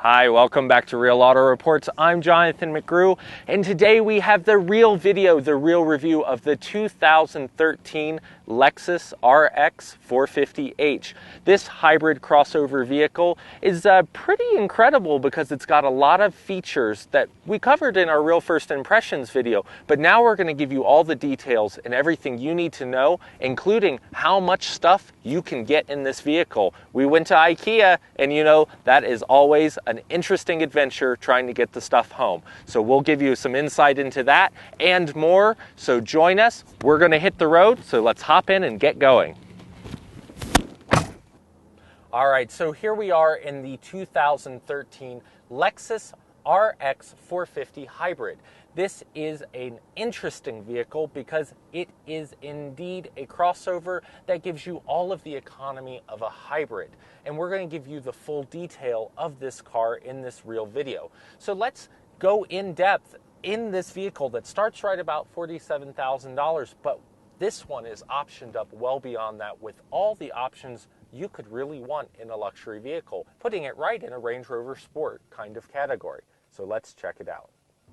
Hi, welcome back to Real Auto Reports. I'm Jonathan McGrew, and today we have the real video, the real review of the 2013 Lexus RX 450h. This hybrid crossover vehicle is pretty incredible because it's got a lot of features that we covered in our Real First Impressions video, but now we're going to give you all the details and everything you need to know, including how much stuff you can get in this vehicle. We went to IKEA, and you know, that is always an interesting adventure trying to get the stuff home. So we'll give you some insight into that and more. So join us. We're going to hit the road. So let's hop in and get going. All right, so here we are in the 2013 Lexus RX 450 Hybrid. This is an interesting vehicle because it is indeed a crossover that gives you all of the economy of a hybrid. And we're going to give you the full detail of this car in this real video. So let's go in depth in this vehicle that starts right about $47,000, but this one is optioned up well beyond that with all the options you could really want in a luxury vehicle, putting it right in a Range Rover Sport kind of category. So let's check it out.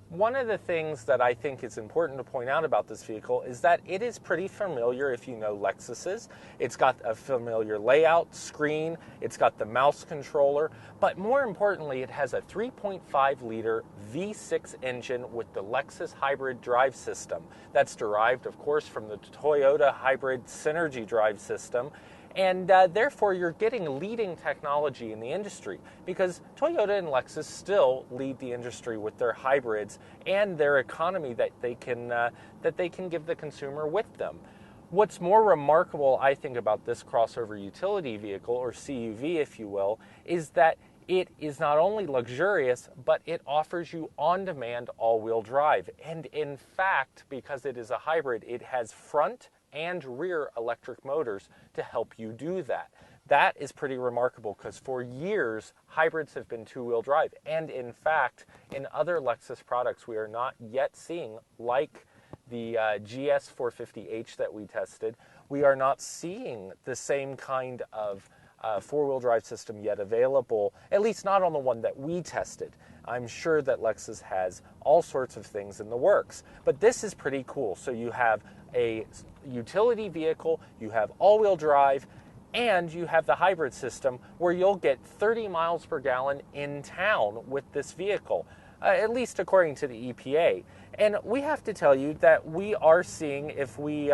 One of the things that I think is important to point out about this vehicle is that it is pretty familiar if you know Lexuses. It's got a familiar layout, screen, it's got the mouse controller, but more importantly, it has a 3.5-liter V6 engine with the Lexus Hybrid Drive system. That's derived, of course, from the Toyota Hybrid Synergy Drive system. And therefore, you're getting leading technology in the industry because Toyota and Lexus still lead the industry with their hybrids and their economy that they can give the consumer with them. What's more remarkable, I think, about this crossover utility vehicle, or CUV, if you will, is that it is not only luxurious, but it offers you on-demand all-wheel drive. And in fact, because it is a hybrid, it has front and rear electric motors to help you do that. That is pretty remarkable because for years, hybrids have been two-wheel drive. And in fact, in other Lexus products, we are not yet seeing, like the GS 450h that we tested, we are not seeing the same kind of four-wheel drive system yet available, at least not on the one that we tested. I'm sure that Lexus has all sorts of things in the works, but this is pretty cool. So you have a utility vehicle, you have all-wheel drive, and you have the hybrid system where you'll get 30 miles per gallon in town with this vehicle, at least according to the EPA. And we have to tell you that we are seeing, if we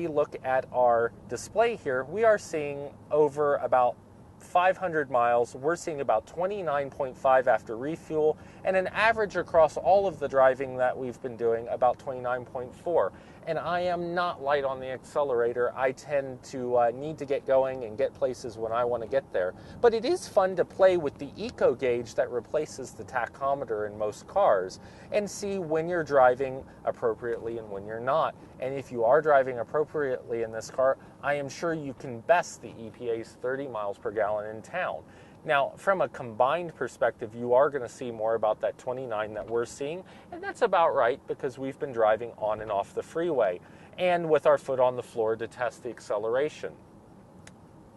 look at our display here, we are seeing over about 500 miles, we're seeing about 29.5 after refuel, and an average across all of the driving that we've been doing about 29.4. And I am not light on the accelerator. I tend to need to get going and get places when I want to get there. But it is fun to play with the eco gauge that replaces the tachometer in most cars and see when you're driving appropriately and when you're not. And if you are driving appropriately in this car, I am sure you can best the EPA's 30 miles per gallon in town. Now, from a combined perspective, you are going to see more about that 29 that we're seeing, and that's about right because we've been driving on and off the freeway and with our foot on the floor to test the acceleration.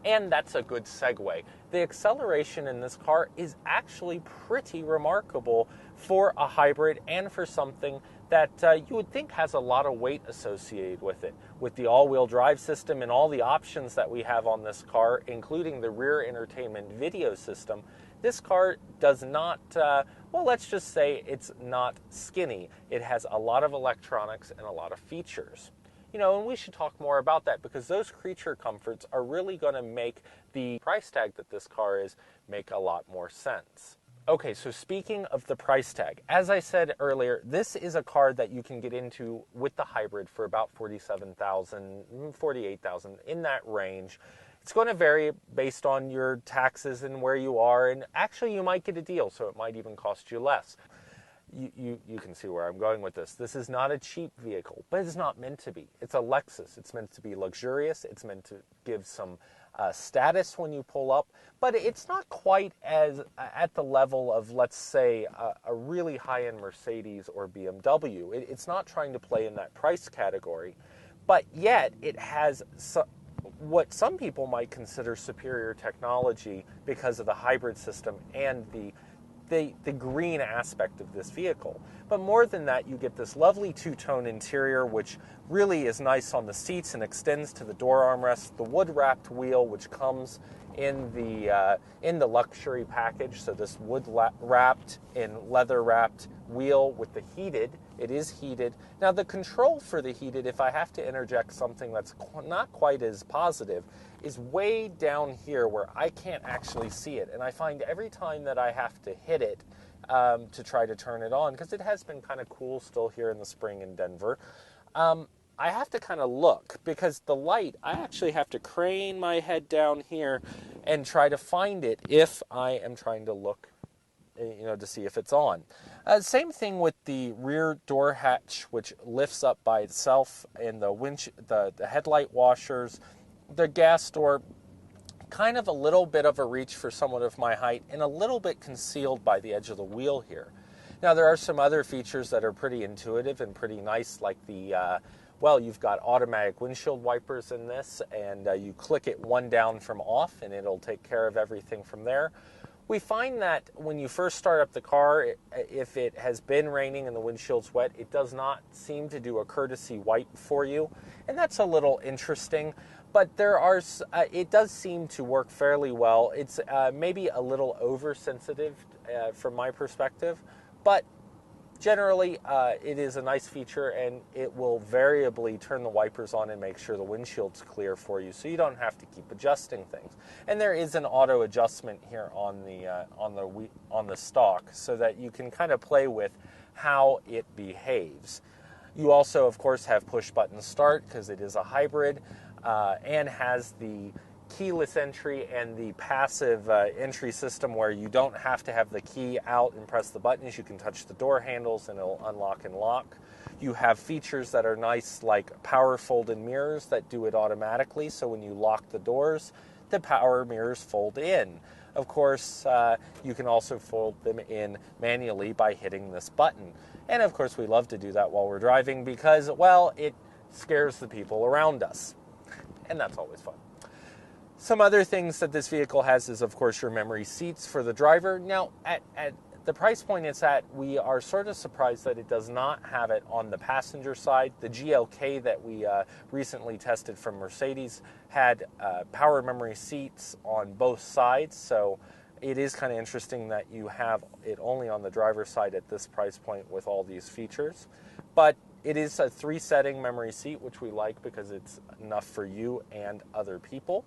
And that's a good segue. The acceleration in this car is actually pretty remarkable for a hybrid and for something that you would think has a lot of weight associated with it. With the all-wheel drive system and all the options that we have on this car, including the rear entertainment video system, this car does not, well, let's just say it's not skinny. It has a lot of electronics and a lot of features. You know, and we should talk more about that because those creature comforts are really going to make the price tag that this car is make a lot more sense. Okay, so speaking of the price tag, as I said earlier, this is a car that you can get into with the hybrid for about $47,000, $48,000, in that range. It's going to vary based on your taxes and where you are, and actually you might get a deal, so it might even cost you less. You can see where I'm going with this. This is not a cheap vehicle, but it's not meant to be. It's a Lexus. It's meant to be luxurious. It's meant to give some status when you pull up, but it's not quite as at the level of, let's say, a really high-end Mercedes or BMW. It's not trying to play in that price category, but yet it has what some people might consider superior technology because of the hybrid system and the the green aspect of this vehicle. But more than that, you get this lovely two-tone interior, which really is nice on the seats and extends to the door armrest. The wood-wrapped wheel, which comes in the luxury package. So this wood-wrapped and leather-wrapped wheel with the heated. It is heated. Now the control for the heated, if I have to interject something that's not quite as positive, is way down here where I can't actually see it. And I find every time that I have to hit it to try to turn it on, because it has been kind of cool still here in the spring in Denver, I have to kind of look, because the light, I actually have to crane my head down here and try to find it if I am trying to look, to see if it's on. Same thing with the rear door hatch, which lifts up by itself, and the headlight washers, the gas door, kind of a little bit of a reach for someone of my height and a little bit concealed by the edge of the wheel here. Now there are some other features that are pretty intuitive and pretty nice, like you've got automatic windshield wipers in this, and you click it one down from off and it'll take care of everything from there. We find that when you first start up the car, if it has been raining and the windshield's wet, it does not seem to do a courtesy wipe for you, and that's a little interesting. But it does seem to work fairly well. It's maybe a little oversensitive from my perspective, but generally it is a nice feature, and it will variably turn the wipers on and make sure the windshield's clear for you, so you don't have to keep adjusting things. And there is an auto adjustment here on the stalk, so that you can kind of play with how it behaves. You also, of course, have push button start, because it is a hybrid. And has the keyless entry and the passive entry system, where you don't have to have the key out and press the buttons. You can touch the door handles and it'll unlock and lock. You have features that are nice, like power folded mirrors that do it automatically, so when you lock the doors, the power mirrors fold in. Of course, you can also fold them in manually by hitting this button. And of course, we love to do that while we're driving, because, well, it scares the people around us. And that's always fun. Some other things that this vehicle has is, of course, your memory seats for the driver. Now, at the price point it's at, we are sort of surprised that it does not have it on the passenger side. The GLK that we recently tested from Mercedes had power memory seats on both sides, so it is kind of interesting that you have it only on the driver's side at this price point with all these features. But it is a 3-setting memory seat, which we like because it's enough for you and other people.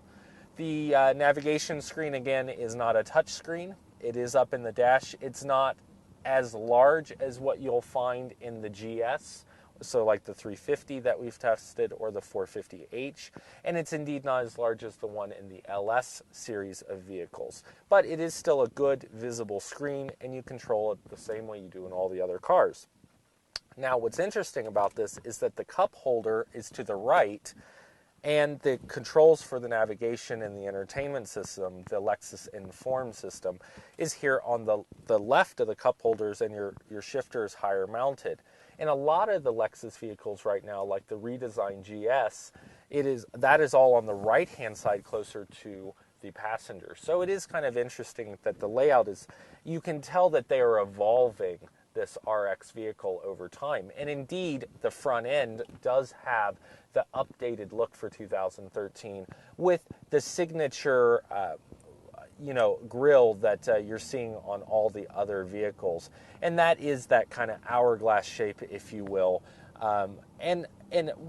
The navigation screen, again, is not a touch screen. It is up in the dash. It's not as large as what you'll find in the GS, so like the 350 that we've tested or the 450h, and it's indeed not as large as the one in the LS series of vehicles. But it is still a good visible screen, and you control it the same way you do in all the other cars. Now, what's interesting about this is that the cup holder is to the right, and the controls for the navigation and the entertainment system, the Lexus Inform system, is here on the left of the cup holders, and your shifter is higher mounted. In a lot of the Lexus vehicles right now, like the redesigned GS, that is all on the right-hand side closer to the passenger. So it is kind of interesting that the layout is, you can tell that they are evolving this RX vehicle over time. And indeed, the front end does have the updated look for 2013 with the signature grille that you're seeing on all the other vehicles. And that is that kind of hourglass shape, if you will. And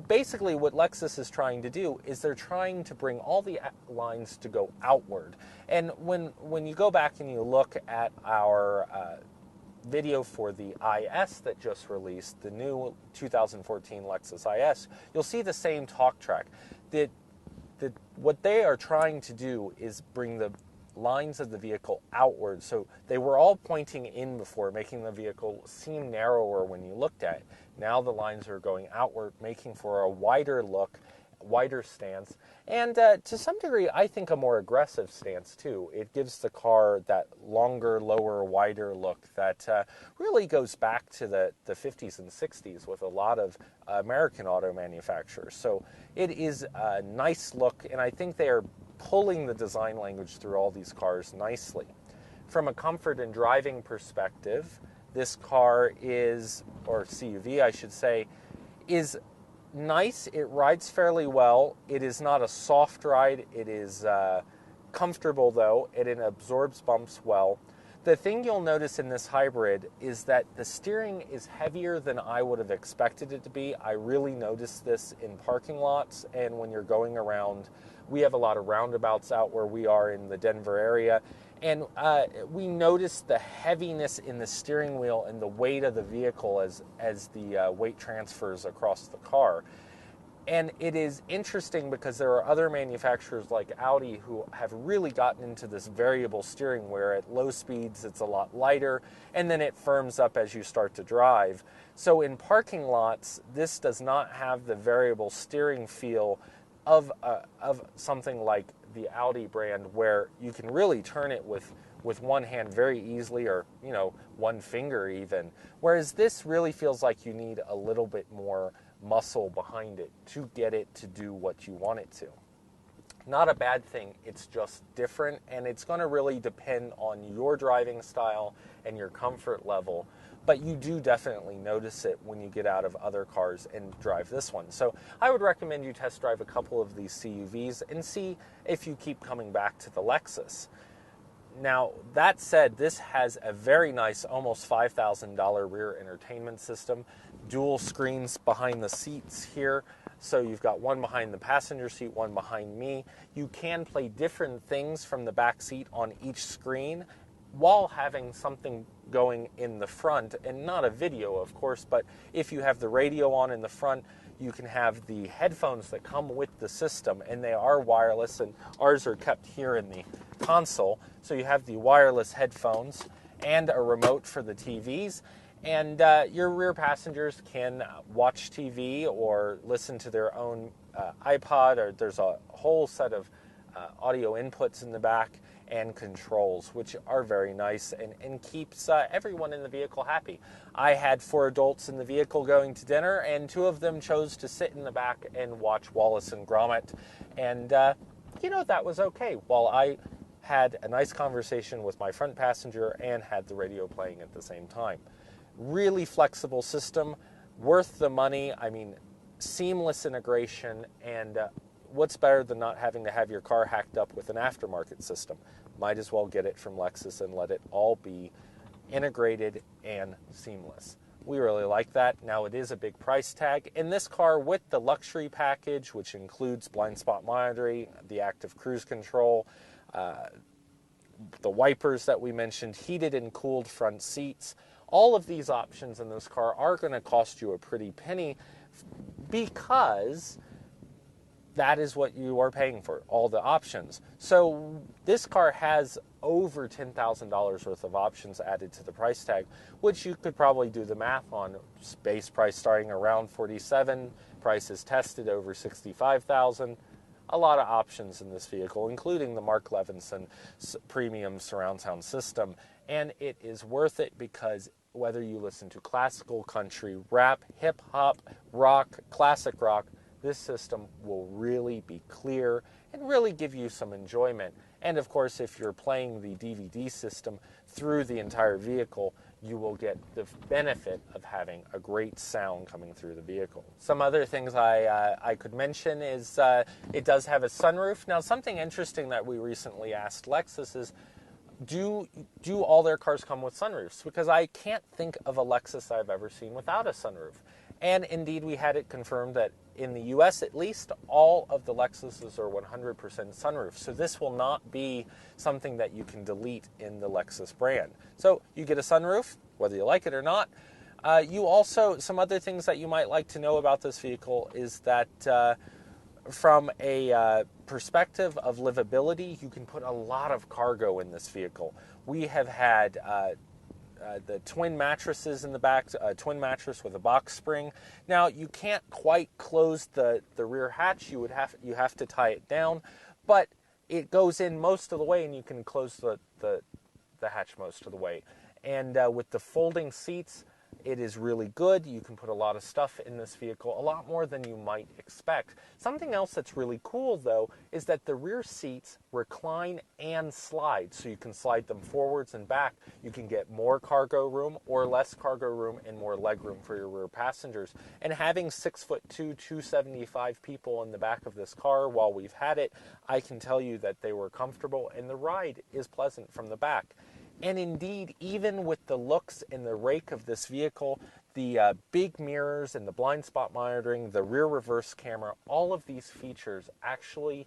basically what Lexus is trying to do is they're trying to bring all the lines to go outward. And when you go back and you look at our video for the IS that just released, the new 2014 Lexus IS, you'll see the same talk track. What they are trying to do is bring the lines of the vehicle outward. So they were all pointing in before, making the vehicle seem narrower when you looked at it. Now the lines are going outward, making for a wider look, wider stance, and to some degree, I think a more aggressive stance too. It gives the car that longer, lower, wider look that really goes back to the 50s and 60s with a lot of American auto manufacturers. So it is a nice look, and I think they are pulling the design language through all these cars nicely. From a comfort and driving perspective, this car is, or CUV I should say, is nice. It rides fairly well. It is not a soft ride. It is comfortable though, and it absorbs bumps well. The thing you'll notice in this hybrid is that the steering is heavier than I would have expected it to be. I really noticed this in parking lots and when you're going around. We have a lot of roundabouts out where we are in the Denver area, and we noticed the heaviness in the steering wheel and the weight of the vehicle as the weight transfers across the car. And it is interesting because there are other manufacturers like Audi who have really gotten into this variable steering where at low speeds it's a lot lighter and then it firms up as you start to drive. So in parking lots, this does not have the variable steering feel of something like the Audi brand where you can really turn it with one hand very easily, or one finger even. Whereas this really feels like you need a little bit more muscle behind it to get it to do what you want it to. Not a bad thing, it's just different, and it's going to really depend on your driving style and your comfort level, but you do definitely notice it when you get out of other cars and drive this one. So I would recommend you test drive a couple of these CUVs and see if you keep coming back to the Lexus. Now, that said, this has a very nice, almost $5,000 rear entertainment system, dual screens behind the seats here. So you've got one behind the passenger seat, one behind me. You can play different things from the back seat on each screen while having something going in the front, and not a video, of course, but if you have the radio on in the front, you can have the headphones that come with the system, and they are wireless, and ours are kept here in the console. So you have the wireless headphones and a remote for the TVs, and your rear passengers can watch TV or listen to their own iPod, or there's a whole set of audio inputs in the back and controls, which are very nice and keeps everyone in the vehicle happy. I had 4 adults in the vehicle going to dinner, and 2 of them chose to sit in the back and watch Wallace and Gromit, and that was okay, while I had a nice conversation with my front passenger and had the radio playing at the same time. Really flexible system, worth the money. I mean, seamless integration, and what's better than not having to have your car hacked up with an aftermarket system? Might as well get it from Lexus and let it all be integrated and seamless. We really like that. Now, it is a big price tag. In this car, with the luxury package, which includes blind spot monitoring, the active cruise control, the wipers that we mentioned, heated and cooled front seats, all of these options in this car are going to cost you a pretty penny, because that is what you are paying for, all the options. So this car has over $10,000 worth of options added to the price tag, which you could probably do the math on. Base price starting around $47,000, prices tested over $65,000. A lot of options in this vehicle, including the Mark Levinson premium surround sound system. And it is worth it because whether you listen to classical, country, rap, hip hop, rock, classic rock, this system will really be clear and really give you some enjoyment. And of course, if you're playing the DVD system through the entire vehicle, you will get the benefit of having a great sound coming through the vehicle. Some other things I could mention is it does have a sunroof. Now, something interesting that we recently asked Lexus is, do all their cars come with sunroofs? Because I can't think of a Lexus I've ever seen without a sunroof. And indeed, we had it confirmed that in the US at least, all of the Lexuses are 100% sunroof. So this will not be something that you can delete in the Lexus brand. So you get a sunroof, whether you like it or not. You also, some other things that you might like to know about this vehicle is that from a perspective of livability, you can put a lot of cargo in this vehicle. We have had the twin mattresses in the back, a twin mattress with a box spring. Now, you can't quite close the rear hatch. You have to tie it down, but it goes in most of the way, and you can close the hatch most of the way. And with the folding seats, It is really good. You can put a lot of stuff in this vehicle, a lot more than you might expect. Something else that's really cool, though, is that the rear seats recline and slide. So you can slide them forwards and back. You can get more cargo room or less cargo room and more leg room for your rear passengers. And having 6'2", 275 people in the back of this car while we've had it, I can tell you that they were comfortable and the ride is pleasant from the back. And indeed, even with the looks and the rake of this vehicle, the big mirrors and the blind spot monitoring, the rear reverse camera, all of these features actually,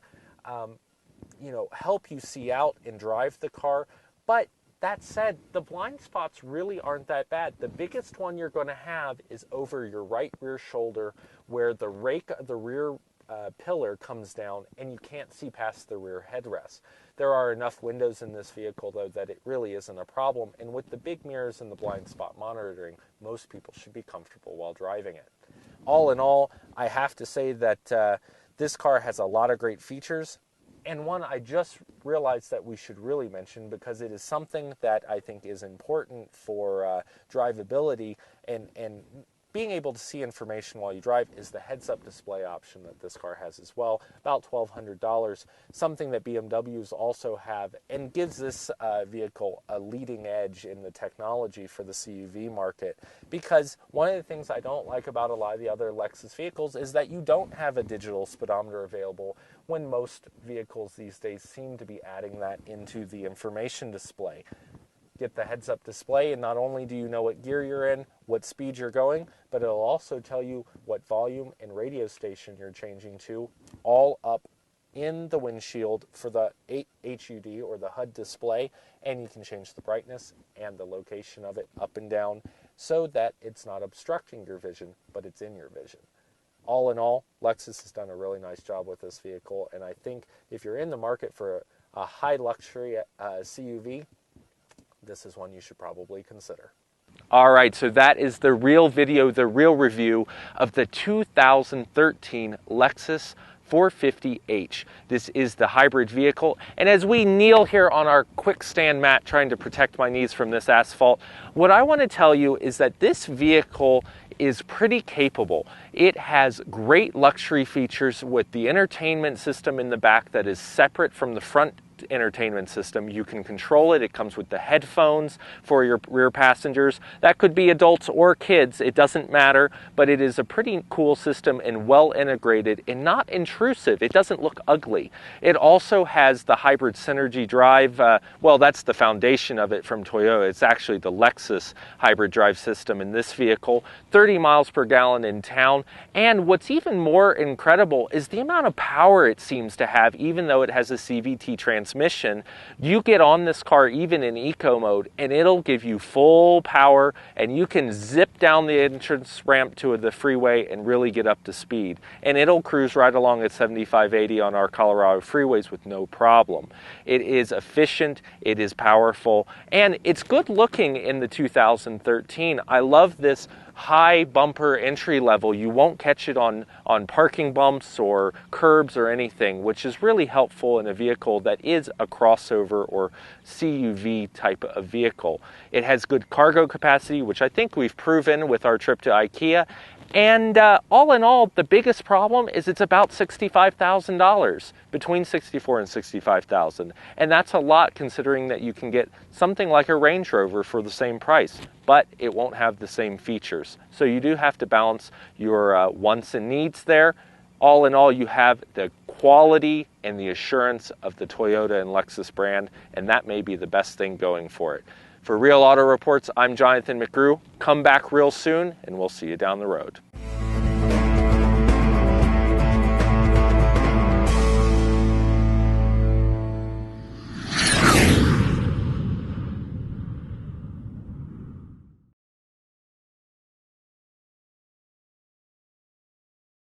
help you see out and drive the car. But that said, the blind spots really aren't that bad. The biggest one you're going to have is over your right rear shoulder, where the rake of the rear pillar comes down and you can't see past the rear headrest. There are enough windows in this vehicle, though, that it really isn't a problem. And with the big mirrors and the blind spot monitoring, most people should be comfortable while driving it. All in all, I have to say that this car has a lot of great features. And one I just realized that we should really mention, because it is something that I think is important for drivability and being able to see information while you drive, is the heads-up display option that this car has as well, about $1,200, something that BMWs also have, and gives this vehicle a leading edge in the technology for the CUV market. Because one of the things I don't like about a lot of the other Lexus vehicles is that you don't have a digital speedometer available, when most vehicles these days seem to be adding that into the information display. Get the heads-up display, and not only do you know what gear you're in, what speed you're going, but it'll also tell you what volume and radio station you're changing to, all up in the windshield for the HUD or the HUD display, and you can change the brightness and the location of it up and down so that it's not obstructing your vision, but it's in your vision. All in all, Lexus has done a really nice job with this vehicle, and I think if you're in the market for a high luxury CUV, this is one you should probably consider. All right, so that is the real video, the real review of the 2013 Lexus 450h. This is the hybrid vehicle, and as we kneel here on our quick stand mat trying to protect my knees from this asphalt, what I want to tell you is that this vehicle is pretty capable. It has great luxury features with the entertainment system in the back that is separate from the front entertainment system. You can control it. It comes with the headphones for your rear passengers. That could be adults or kids. It doesn't matter, but it is a pretty cool system and well integrated and not intrusive. It doesn't look ugly. It also has the hybrid synergy drive. Well, that's the foundation of it from Toyota. It's actually the Lexus hybrid drive system in this vehicle. 30 miles per gallon in town. And what's even more incredible is the amount of power it seems to have, even though it has a CVT transmission. You get on this car even in eco mode and it'll give you full power, and you can zip down the entrance ramp to the freeway and really get up to speed. And it'll cruise right along at 75, 80 on our Colorado freeways with no problem. It is efficient, it is powerful, and it's good looking in the 2013. I love this high bumper entry level. You won't catch it on parking bumps or curbs or anything, which is really helpful in a vehicle that is a crossover or CUV type of vehicle. It has good cargo capacity, which I think we've proven with our trip to IKEA. And all in all, the biggest problem is it's about $65,000, between $64,000 and $65,000. And that's a lot, considering that you can get something like a Range Rover for the same price, but it won't have the same features. So you do have to balance your wants and needs there. All in all, you have the quality and the assurance of the Toyota and Lexus brand, and that may be the best thing going for it. For Real Auto Reports, I'm Jonathan McGrew. Come back real soon, and we'll see you down the road.